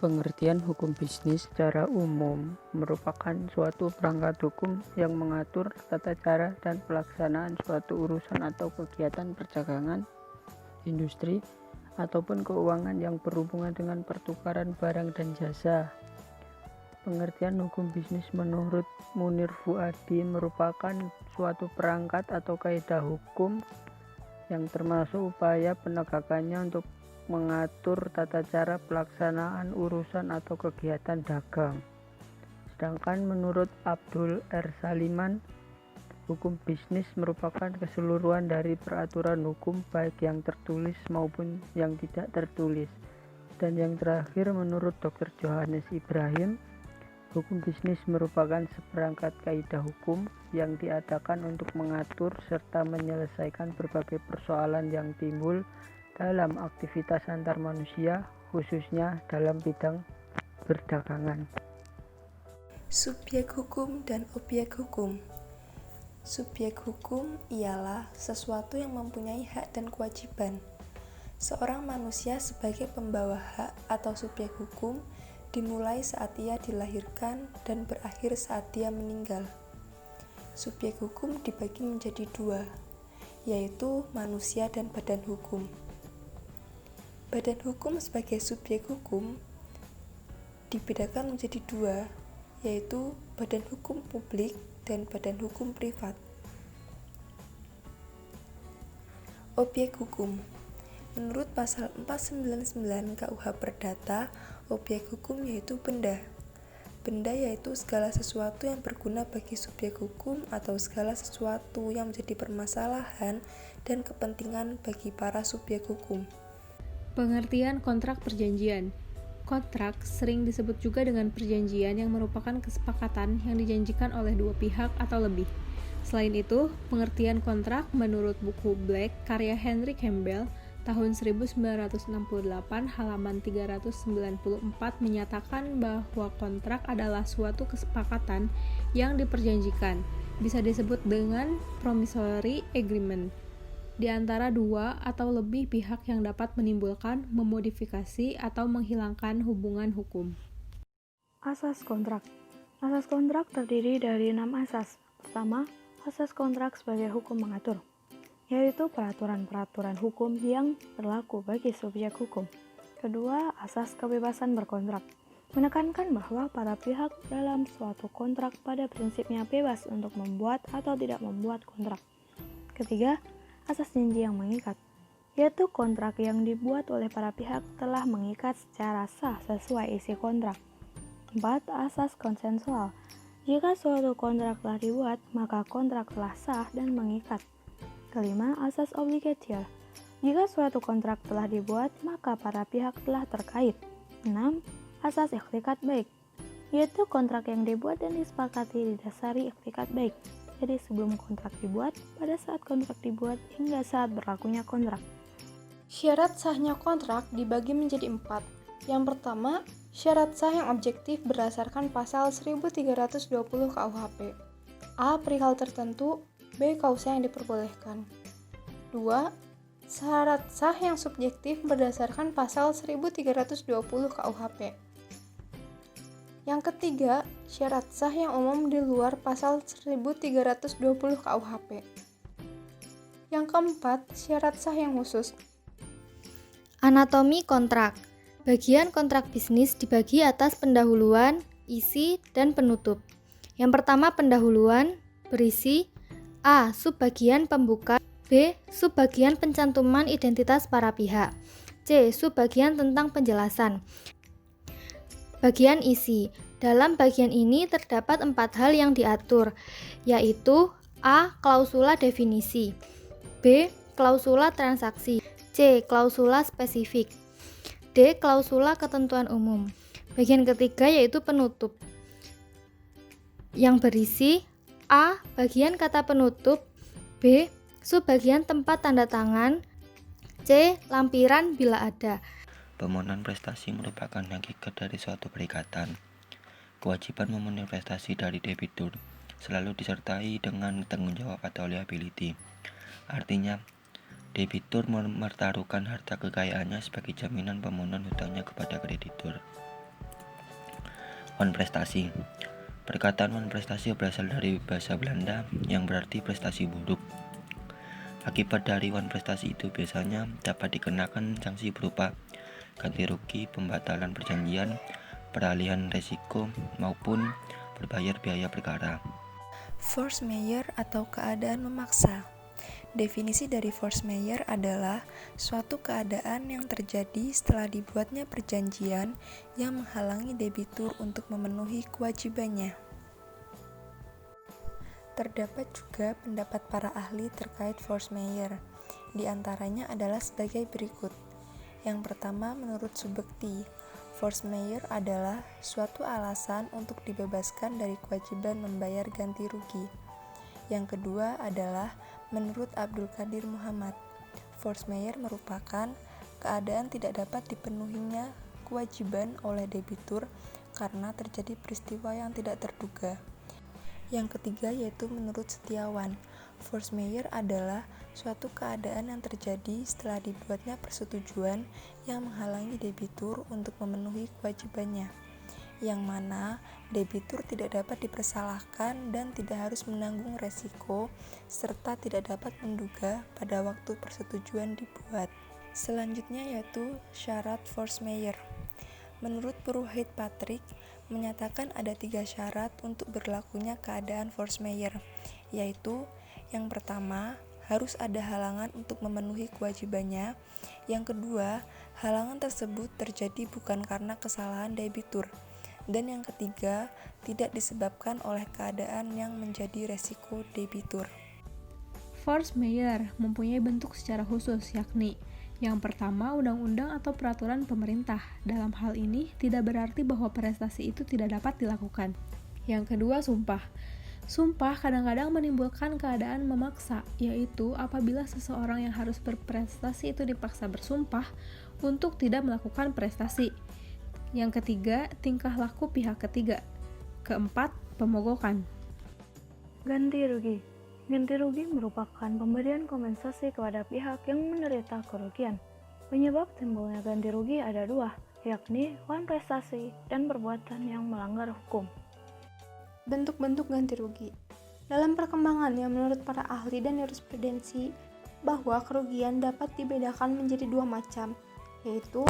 Pengertian hukum bisnis secara umum merupakan suatu perangkat hukum yang mengatur tata cara dan pelaksanaan suatu urusan atau kegiatan perdagangan, industri, ataupun keuangan yang berhubungan dengan pertukaran barang dan jasa. Pengertian hukum bisnis menurut Munir Fuadi merupakan suatu perangkat atau kaidah hukum yang termasuk upaya penegakannya untuk mengatur tata cara pelaksanaan urusan atau kegiatan dagang. Sedangkan menurut Abdul R. Saliman, hukum bisnis merupakan keseluruhan dari peraturan hukum baik yang tertulis maupun yang tidak tertulis. Dan yang terakhir menurut Dr. Johannes Ibrahim, hukum bisnis merupakan seperangkat kaidah hukum yang diadakan untuk mengatur serta menyelesaikan berbagai persoalan yang timbul dalam aktivitas antar manusia, khususnya dalam bidang perdagangan. Subjek hukum dan objek hukum. Subjek hukum ialah sesuatu yang mempunyai hak dan kewajiban. Seorang manusia sebagai pembawa hak atau subjek hukum dimulai saat ia dilahirkan dan berakhir saat dia meninggal. Subjek hukum dibagi menjadi dua, yaitu manusia dan badan hukum. Badan hukum sebagai subjek hukum dibedakan menjadi dua, yaitu badan hukum publik dan badan hukum privat. Objek hukum. Menurut pasal 499 KUH Perdata, objek hukum yaitu benda. Benda yaitu segala sesuatu yang berguna bagi subjek hukum atau segala sesuatu yang menjadi permasalahan dan kepentingan bagi para subjek hukum. Pengertian kontrak perjanjian. Kontrak sering disebut juga dengan perjanjian yang merupakan kesepakatan yang dijanjikan oleh dua pihak atau lebih. Selain itu, pengertian kontrak menurut buku Black karya Henry Campbell tahun 1968 halaman 394 menyatakan bahwa kontrak adalah suatu kesepakatan yang diperjanjikan, bisa disebut dengan promissory agreement, di antara dua atau lebih pihak yang dapat menimbulkan, memodifikasi, atau menghilangkan hubungan hukum. Asas kontrak. Asas kontrak terdiri dari 6 asas. Pertama, asas kontrak sebagai hukum mengatur, yaitu peraturan-peraturan hukum yang berlaku bagi subjek hukum. Kedua, asas kebebasan berkontrak, menekankan bahwa para pihak dalam suatu kontrak pada prinsipnya bebas untuk membuat atau tidak membuat kontrak. Ketiga, asas janji yang mengikat, yaitu kontrak yang dibuat oleh para pihak telah mengikat secara sah sesuai isi kontrak. 4. Asas konsensual. Jika suatu kontrak telah dibuat, maka kontrak telah sah dan mengikat. Kelima, asas obligator. Jika suatu kontrak telah dibuat, maka para pihak telah terkait. 6. Asas iktikat baik, yaitu kontrak yang dibuat dan disepakati didasari iktikat baik. Jadi sebelum kontrak dibuat, pada saat kontrak dibuat, hingga saat berlakunya kontrak. Syarat sahnya kontrak dibagi menjadi 4. Yang pertama, syarat sah yang objektif berdasarkan pasal 1320 KUHP. A. Perihal tertentu. B. Kausa yang diperbolehkan. 2. Syarat sah yang subjektif berdasarkan pasal 1320 KUHP. Yang ketiga, syarat sah yang umum di luar pasal 1320 KUHP. Yang keempat, syarat sah yang khusus. Anatomi kontrak. Bagian kontrak bisnis dibagi atas pendahuluan, isi, dan penutup. Yang pertama pendahuluan berisi A. Subbagian pembuka, B. Subbagian pencantuman identitas para pihak, C. Subbagian tentang penjelasan. Bagian isi. Dalam bagian ini terdapat 4 hal yang diatur, yaitu A. Klausula definisi, B. Klausula transaksi, C. Klausula spesifik, D. Klausula ketentuan umum. Bagian ketiga yaitu penutup, yang berisi A. Bagian kata penutup, B. Subbagian tempat tanda tangan, C. Lampiran bila ada. Pemenuhan prestasi merupakan hakikat dari suatu perikatan. Kewajiban memenuhi prestasi dari debitur selalu disertai dengan tanggung jawab atau liability. Artinya, debitur mempertaruhkan harta kekayaannya sebagai jaminan pemenuhan hutangnya kepada kreditur. Wanprestasi. Perkataan wanprestasi berasal dari bahasa Belanda yang berarti prestasi buruk. Akibat dari wanprestasi itu biasanya dapat dikenakan sanksi berupa ganti rugi, pembatalan perjanjian, peralihan resiko, maupun berbayar biaya perkara. Force majeure atau keadaan memaksa. Definisi dari force majeure adalah suatu keadaan yang terjadi setelah dibuatnya perjanjian yang menghalangi debitur untuk memenuhi kewajibannya. Terdapat juga pendapat para ahli terkait force majeure. Di antaranya adalah sebagai berikut. Yang pertama, menurut Subekti, force majeure adalah suatu alasan untuk dibebaskan dari kewajiban membayar ganti rugi. Yang kedua adalah menurut Abdul Qadir Muhammad, force majeure merupakan keadaan tidak dapat dipenuhinya kewajiban oleh debitur karena terjadi peristiwa yang tidak terduga. Yang ketiga yaitu menurut Setiawan, force majeure adalah suatu keadaan yang terjadi setelah dibuatnya persetujuan yang menghalangi debitur untuk memenuhi kewajibannya, yang mana debitur tidak dapat dipersalahkan dan tidak harus menanggung resiko serta tidak dapat menduga pada waktu persetujuan dibuat. Selanjutnya yaitu syarat force majeure. Menurut Purohit Patrick menyatakan ada 3 syarat untuk berlakunya keadaan force majeure, yaitu yang pertama, harus ada halangan untuk memenuhi kewajibannya. Yang kedua, halangan tersebut terjadi bukan karena kesalahan debitur. Dan yang ketiga, tidak disebabkan oleh keadaan yang menjadi resiko debitur. Force majeure mempunyai bentuk secara khusus, yakni yang pertama, undang-undang atau peraturan pemerintah. Dalam hal ini, tidak berarti bahwa prestasi itu tidak dapat dilakukan. Yang kedua, sumpah. Sumpah kadang-kadang menimbulkan keadaan memaksa, yaitu apabila seseorang yang harus berprestasi itu dipaksa bersumpah untuk tidak melakukan prestasi. Yang ketiga, tingkah laku pihak ketiga. Keempat, pemogokan. Ganti rugi. Ganti rugi merupakan pemberian kompensasi kepada pihak yang menderita kerugian. Penyebab timbulnya ganti rugi ada 2, yakni wanprestasi dan perbuatan yang melanggar hukum. Bentuk-bentuk ganti rugi. Dalam perkembangannya menurut para ahli dan jurisprudensi bahwa kerugian dapat dibedakan menjadi 2 macam, yaitu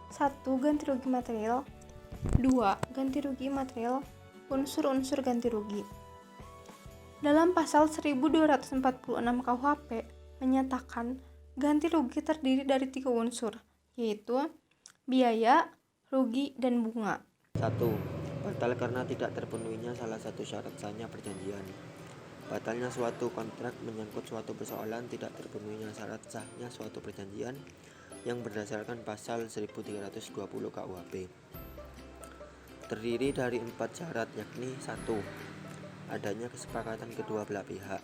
1. Ganti rugi material, 2. Ganti rugi material, unsur-unsur ganti rugi. Dalam pasal 1246 KUHP menyatakan ganti rugi terdiri dari 3 unsur, yaitu biaya, rugi, dan bunga. 1. Batal karena tidak terpenuhinya salah satu syarat sahnya perjanjian. Batalnya suatu kontrak menyangkut suatu persoalan tidak terpenuhinya syarat sahnya suatu perjanjian yang berdasarkan pasal 1320 KUHP. Terdiri dari 4 syarat, yakni 1. Adanya kesepakatan kedua belah pihak.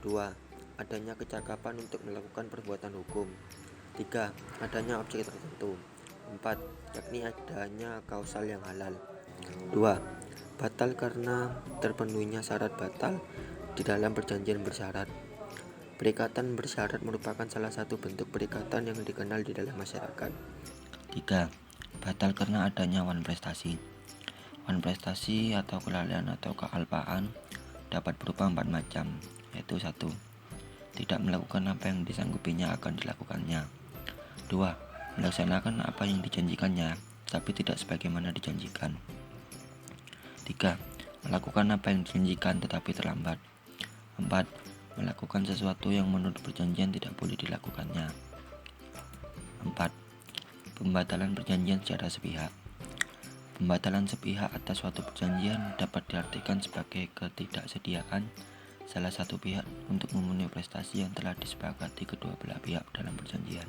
2. Adanya kecakapan untuk melakukan perbuatan hukum. 3. Adanya objek tertentu. 4. Yakni adanya kausal yang halal. 2. Batal karena terpenuhinya syarat batal di dalam perjanjian bersyarat. Perikatan bersyarat merupakan salah satu bentuk perikatan yang dikenal di dalam masyarakat. 3. Batal karena adanya wanprestasi. Wanprestasi atau kelalaian atau kealpaan dapat berupa 4 macam, yaitu 1. Tidak melakukan apa yang disanggupinya akan dilakukannya. 2. Melaksanakan apa yang dijanjikannya, tapi tidak sebagaimana dijanjikan. 3. Melakukan apa yang dijanjikan tetapi terlambat. 4. Melakukan sesuatu yang menurut perjanjian tidak boleh dilakukannya. 4. Pembatalan perjanjian secara sepihak. Pembatalan sepihak atas suatu perjanjian dapat diartikan sebagai ketidaksediaan salah satu pihak untuk memenuhi prestasi yang telah disepakati kedua belah pihak dalam perjanjian.